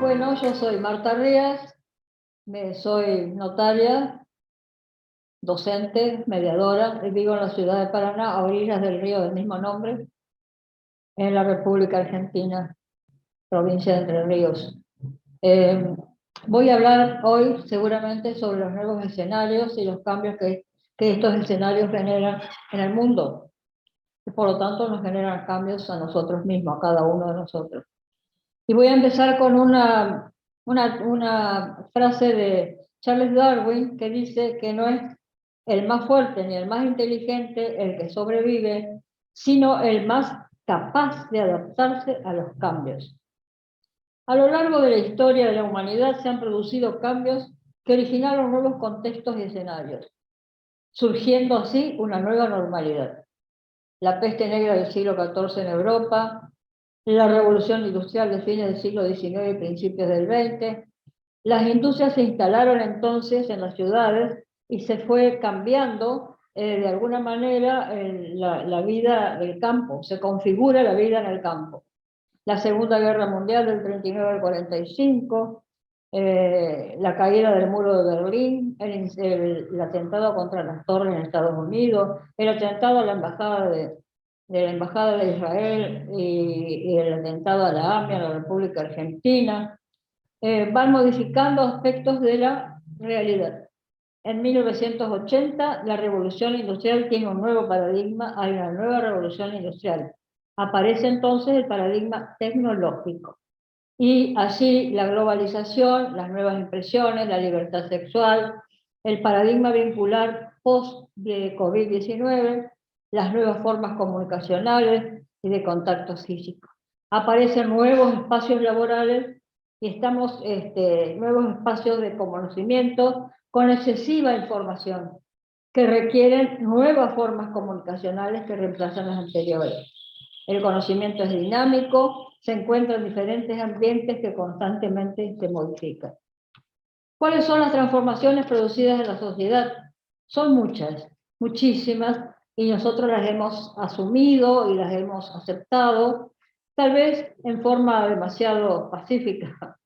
Bueno, yo soy Marta Rías, soy notaria, docente, mediadora, y vivo en la ciudad de Paraná, a orillas del río del mismo nombre, en la República Argentina, provincia de Entre Ríos. Voy a hablar hoy seguramente sobre los nuevos escenarios y los cambios que estos escenarios generan en el mundo, y por lo tanto nos generan cambios a nosotros mismos, a cada uno de nosotros. Y voy a empezar con una frase de Charles Darwin que dice que no es el más fuerte ni el más inteligente el que sobrevive, sino el más capaz de adaptarse a los cambios. A lo largo de la historia de la humanidad se han producido cambios que originaron nuevos contextos y escenarios, surgiendo así una nueva normalidad. La peste negra del siglo XIV en Europa, la revolución industrial de fines del siglo XIX y principios del XX. Las industrias se instalaron entonces en las ciudades y se fue cambiando de alguna manera la vida del campo, se configura la vida en el campo. La Segunda Guerra Mundial del 39 al 45, la caída del muro de Berlín, el atentado contra las torres en Estados Unidos, el atentado a la embajada de Israel y el atentado a la AMIA, a la República Argentina, van modificando aspectos de la realidad. En 1980, la revolución industrial tiene un nuevo paradigma, hay una nueva revolución industrial. Aparece entonces el paradigma tecnológico. Y así la globalización, las nuevas impresiones, la libertad sexual, el paradigma vincular post-COVID-19, las nuevas formas comunicacionales y de contacto físico. Aparecen nuevos espacios laborales y nuevos espacios de conocimiento con excesiva información que requieren nuevas formas comunicacionales que reemplazan las anteriores. El conocimiento es dinámico, se encuentra en diferentes ambientes que constantemente se modifican. ¿Cuáles son las transformaciones producidas en la sociedad? Son muchas, muchísimas, y nosotros las hemos asumido y las hemos aceptado, tal vez en forma demasiado pacífica.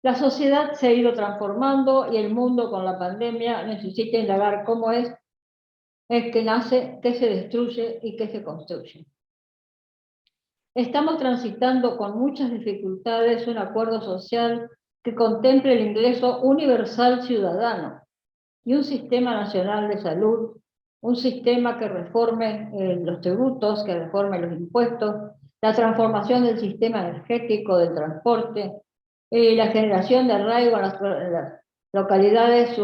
La sociedad se ha ido transformando y el mundo con la pandemia necesita indagar cómo es que nace, qué se destruye y qué se construye. Estamos transitando con muchas dificultades un acuerdo social que contemple el ingreso universal ciudadano y un sistema nacional de salud, un sistema que reforme los tributos, que reforme los impuestos, la transformación del sistema energético, del transporte, la generación de arraigo en las localidades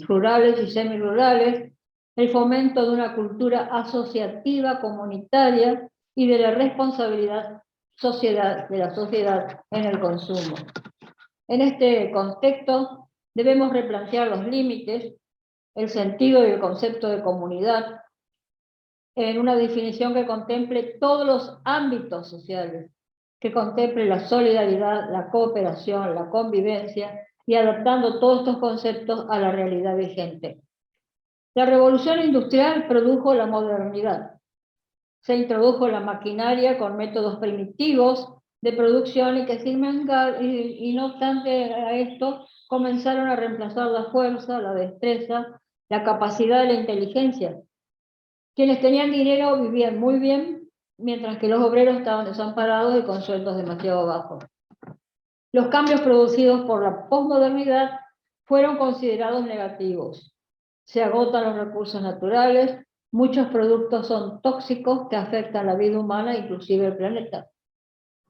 rurales y semirurales, el fomento de una cultura asociativa, comunitaria y de la responsabilidad de la sociedad en el consumo. En este contexto debemos replantear los límites, el sentido y el concepto de comunidad en una definición que contemple todos los ámbitos sociales, que contemple la solidaridad, la cooperación, la convivencia y adaptando todos estos conceptos a la realidad vigente. La revolución industrial produjo la modernidad. Se introdujo la maquinaria con métodos primitivos de producción y no obstante a esto comenzaron a reemplazar la fuerza, la destreza, la capacidad de la inteligencia. Quienes tenían dinero vivían muy bien, mientras que los obreros estaban desamparados y con sueldos demasiado bajos. Los cambios producidos por la posmodernidad fueron considerados negativos. Se agotan los recursos naturales, muchos productos son tóxicos que afectan la vida humana, inclusive el planeta.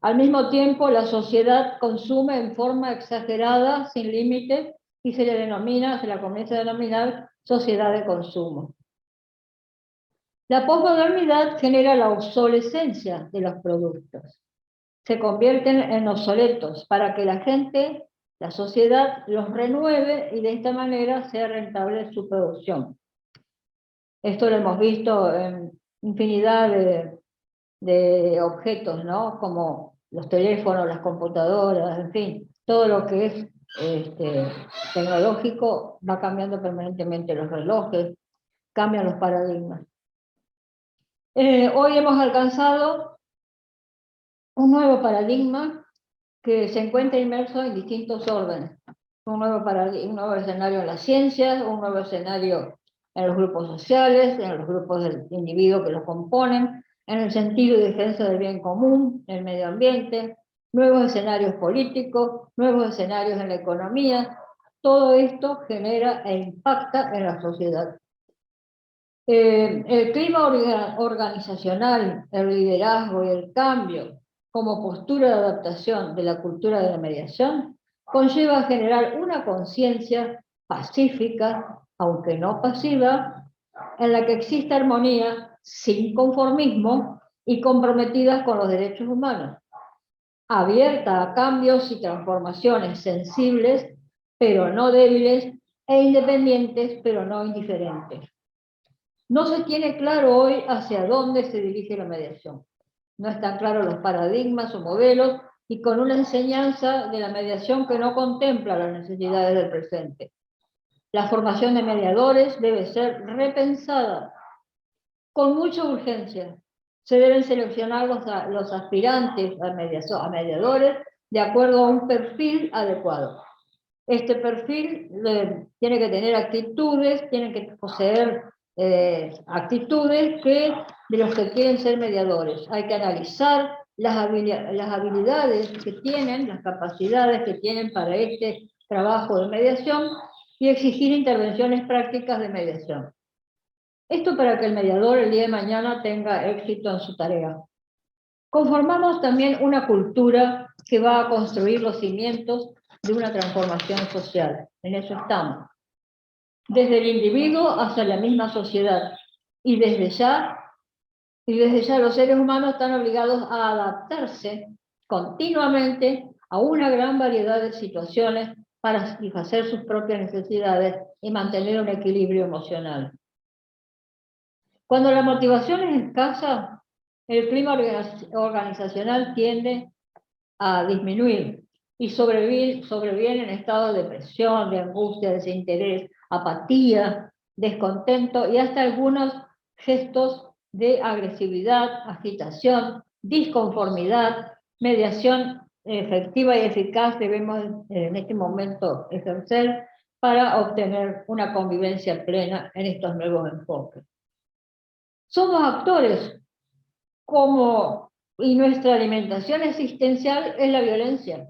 Al mismo tiempo, la sociedad consume en forma exagerada, sin límite, y se la comienza a denominar sociedad de consumo. La posmodernidad genera la obsolescencia de los productos. Se convierten en obsoletos para que la gente, la sociedad, los renueve y de esta manera sea rentable su producción. Esto lo hemos visto en infinidad de objetos, ¿no? Como los teléfonos, las computadoras, en fin, todo lo que es tecnológico va cambiando permanentemente, los relojes, cambian los paradigmas. Hoy hemos alcanzado un nuevo paradigma que se encuentra inmerso en distintos órdenes. Un nuevo escenario en las ciencias, un nuevo escenario en los grupos sociales, en los grupos del individuo que los componen, en el sentido de defensa del bien común, el medio ambiente, nuevos escenarios políticos, nuevos escenarios en la economía. Todo esto genera e impacta en la sociedad. El clima organizacional, el liderazgo y el cambio como postura de adaptación de la cultura de la mediación conlleva a generar una conciencia pacífica, aunque no pasiva, en la que exista armonía sin conformismo y comprometida con los derechos humanos, abierta a cambios y transformaciones sensibles, pero no débiles, e independientes, pero no indiferentes. No se tiene claro hoy hacia dónde se dirige la mediación. No están claros los paradigmas o modelos y con una enseñanza de la mediación que no contempla las necesidades del presente. La formación de mediadores debe ser repensada con mucha urgencia. Se deben seleccionar los aspirantes a mediadores de acuerdo a un perfil adecuado. Este perfil tiene que tener actitudes, tiene que poseer actitudes de los que quieren ser mediadores. Hay que analizar las habilidades que tienen, las capacidades que tienen para este trabajo de mediación y exigir intervenciones prácticas de mediación. Esto para que el mediador el día de mañana tenga éxito en su tarea. Conformamos también una cultura que va a construir los cimientos de una transformación social. En eso estamos. Desde el individuo hasta la misma sociedad. Y desde ya los seres humanos están obligados a adaptarse continuamente a una gran variedad de situaciones para satisfacer sus propias necesidades y mantener un equilibrio emocional. Cuando la motivación es escasa, el clima organizacional tiende a disminuir y sobrevienen estados de depresión, de angustia, desinterés, apatía, descontento y hasta algunos gestos de agresividad, agitación, disconformidad. Mediación efectiva y eficaz debemos en este momento ejercer para obtener una convivencia plena en estos nuevos enfoques. Somos actores y nuestra alimentación existencial es la violencia,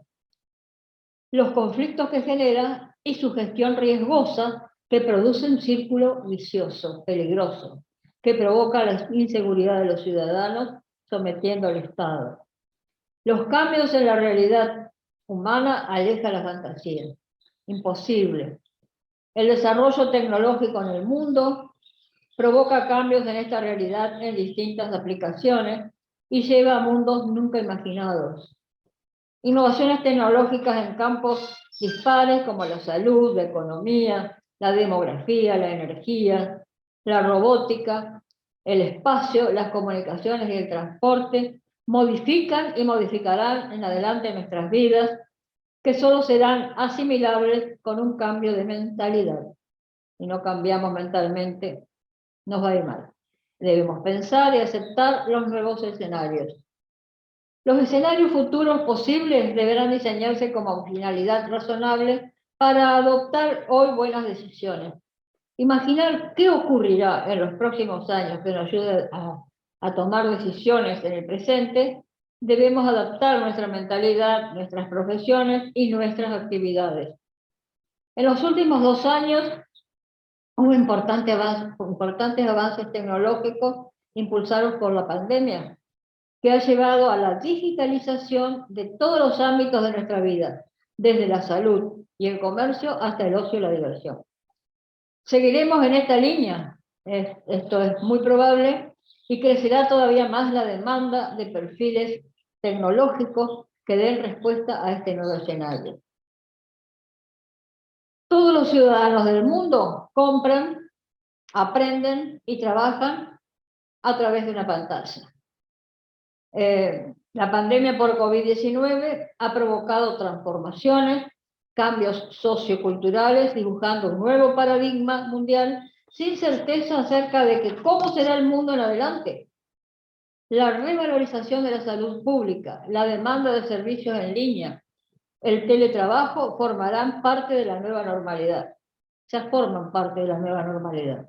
los conflictos que genera y su gestión riesgosa que produce un círculo vicioso, peligroso, que provoca la inseguridad de los ciudadanos sometiendo al Estado. Los cambios en la realidad humana alejan la fantasía. Imposible. El desarrollo tecnológico en el mundo provoca cambios en esta realidad en distintas aplicaciones y lleva a mundos nunca imaginados. Innovaciones tecnológicas en campos dispares como la salud, la economía, la demografía, la energía, la robótica, el espacio, las comunicaciones y el transporte modifican y modificarán en adelante nuestras vidas, que solo serán asimilables con un cambio de mentalidad. Si no cambiamos mentalmente, nos va a ir mal. Debemos pensar y aceptar los nuevos escenarios. Los escenarios futuros posibles deberán diseñarse como finalidad razonable para adoptar hoy buenas decisiones. Imaginar qué ocurrirá en los próximos años que nos ayude a tomar decisiones en el presente, debemos adaptar nuestra mentalidad, nuestras profesiones y nuestras actividades. En los últimos 2 años hubo importantes avances tecnológicos impulsados por la pandemia, que ha llevado a la digitalización de todos los ámbitos de nuestra vida, desde la salud y el comercio hasta el ocio y la diversión. ¿Seguiremos en esta línea? Esto es muy probable y crecerá todavía más la demanda de perfiles tecnológicos que den respuesta a este nuevo escenario. Todos los ciudadanos del mundo compran, aprenden y trabajan a través de una pantalla. La pandemia por COVID-19 ha provocado transformaciones, cambios socioculturales, dibujando un nuevo paradigma mundial sin certeza acerca de cómo será el mundo en adelante. La revalorización de la salud pública, la demanda de servicios en línea, el teletrabajo formarán parte de la nueva normalidad. Ya forman parte de la nueva normalidad.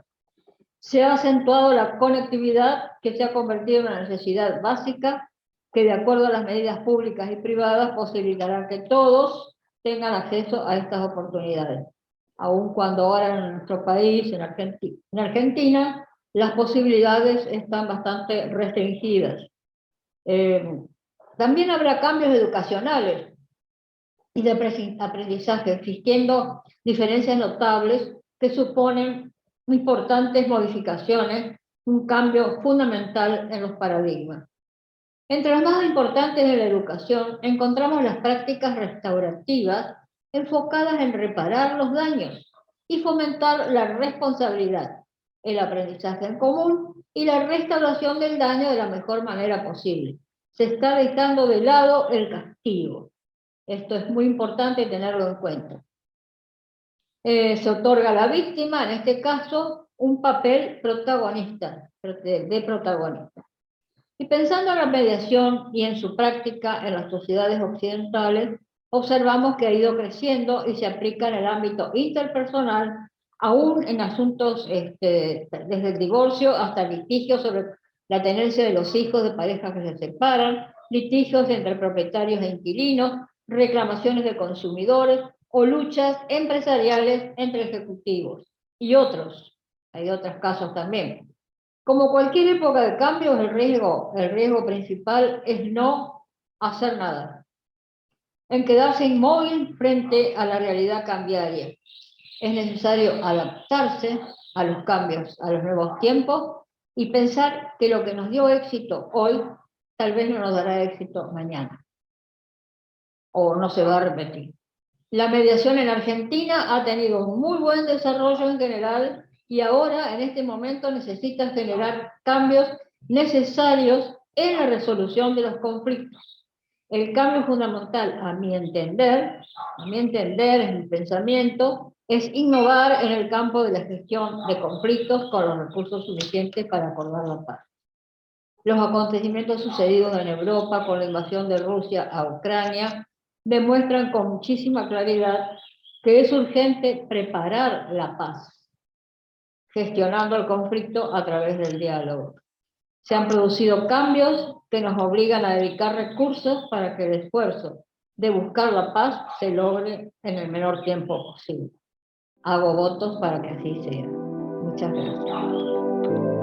Se ha acentuado la conectividad, que se ha convertido en una necesidad básica que, de acuerdo a las medidas públicas y privadas, posibilitará que todos tengan acceso a estas oportunidades. Aun cuando ahora en nuestro país, en Argentina, las posibilidades están bastante restringidas. También habrá cambios educacionales y de aprendizaje, existiendo diferencias notables que suponen importantes modificaciones, un cambio fundamental en los paradigmas. Entre las más importantes de la educación encontramos las prácticas restaurativas enfocadas en reparar los daños y fomentar la responsabilidad, el aprendizaje en común y la restauración del daño de la mejor manera posible. Se está dejando de lado el castigo. Esto es muy importante tenerlo en cuenta. Se otorga a la víctima, en este caso, un papel protagonista, de protagonista. Y pensando en la mediación y en su práctica en las sociedades occidentales, observamos que ha ido creciendo y se aplica en el ámbito interpersonal, aún en asuntos desde el divorcio hasta litigios sobre la tenencia de los hijos de parejas que se separan, litigios entre propietarios e inquilinos, reclamaciones de consumidores o luchas empresariales entre ejecutivos y otros. Hay otros casos también. Como cualquier época de cambios, el riesgo principal es no hacer nada, en quedarse inmóvil frente a la realidad cambiaria. Es necesario adaptarse a los cambios, a los nuevos tiempos, y pensar que lo que nos dio éxito hoy, tal vez no nos dará éxito mañana, o no se va a repetir. La mediación en Argentina ha tenido un muy buen desarrollo en general y ahora, en este momento, necesita generar cambios necesarios en la resolución de los conflictos. El cambio fundamental, a mi entender, en mi pensamiento, es innovar en el campo de la gestión de conflictos con los recursos suficientes para acordar la paz. Los acontecimientos sucedidos en Europa con la invasión de Rusia a Ucrania demuestran con muchísima claridad que es urgente preparar la paz, gestionando el conflicto a través del diálogo. Se han producido cambios que nos obligan a dedicar recursos para que el esfuerzo de buscar la paz se logre en el menor tiempo posible. Hago votos para que así sea. Muchas gracias.